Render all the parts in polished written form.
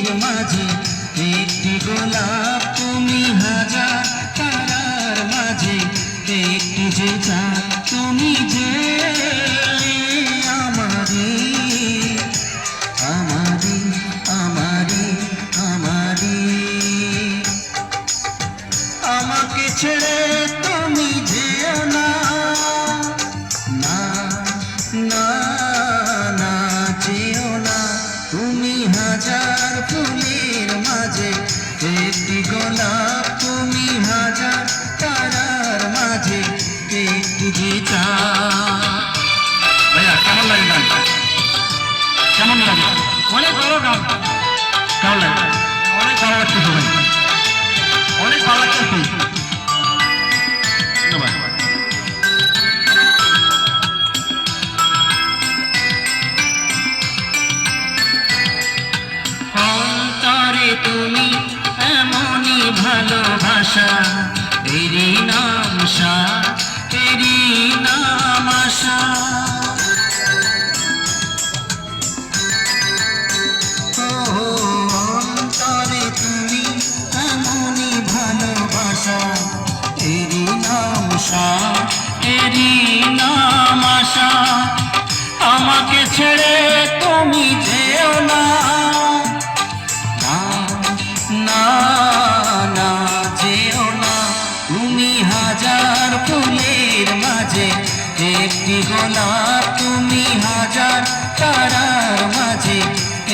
ফুলের মাঝে একটি গোলাপ, তুমি হাজার তারার মাঝে একটি যে চাঁদ, তুমি যে আমারে আমারে আমারে আমারে। আমাকে ছেড়ে তুমি যেও না, না না না যেও না। তুমি হাজার ফুলের মাঝে একটি গোলাপ, তুমি হাজার তারার মাঝে একটি যে চাঁদ। ভাইয়া কেমন লাগে গান? কেমন লাগে? অনেক ভালো গান। কেমন লাগে? অনেক ভালো লাগতেছে ভাই, অনেক ভালো লাগতেছে। ধন্যবাদ। অন্তরে তুমি এমনই ভালোবাসা, এরই নাম সাথ, এরই নাম আশা। অন্তরে তুমি এমনই ভালোবাসা, এরই নাম সাথ, এরই নাম আশা। আমাকে ছেড়ে তুমি যেও না, না না যেও না। তুমি হাজার ফুলের মাঝে একটি গোলাপ, তুমি হাজার তারার মাঝে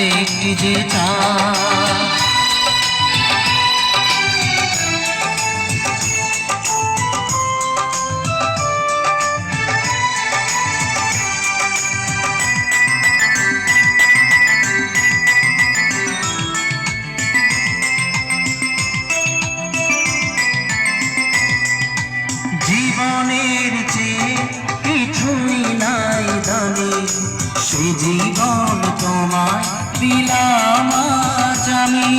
একটি যে চাঁদ। জীবনের চেয়ে কিছুই নাই দামি, সে জীবন তোমায় দিলাম আজ আমি।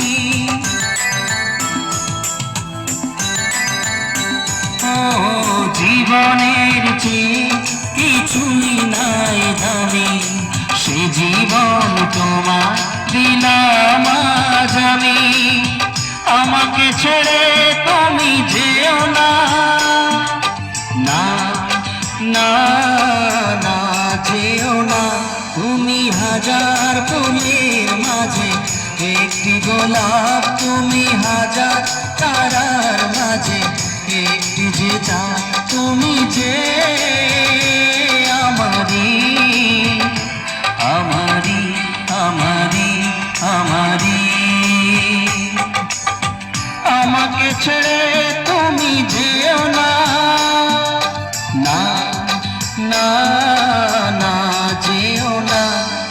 ও জীবনের চেয়ে কিছুই নাই দামি, সে জীবন তোমায় দিলাম আজ আমি। আমাকে ছেড়ে তুমি যেও না, না না না যেও না। তুমি হাজার ফুলের মাঝে একটি গোলাপ, তুমি হাজার তারার মাঝে একটি যে চাঁদ, তুমি যে আমারি আমারি আমারি আমারি। আমাকে ছেড়ে তুমি যেও না, না না না যেও না।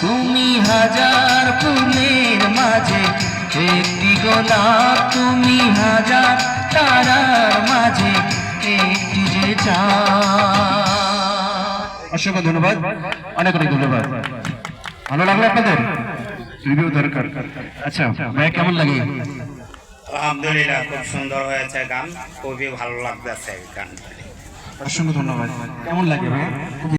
তুমি হাজার ফুলের মাঝে একটি গোলাপ, তুমি হাজার তারার মাঝে একটি যে চাঁদ। অসংখ্য ধন্যবাদ, অনেক অনেক ধন্যবাদ। ভালো লাগলো আপনাদের? রিভিউ দরকার। আচ্ছা ভাইয়া কেমন লাগে? আলহামদুলিল্লাহ, খুব সুন্দর হয়েছে গান, খুবই ভালো লাগতেছে গান। অসংখ্য ধন্যবাদ। কেমন লাগে ভাইয়া?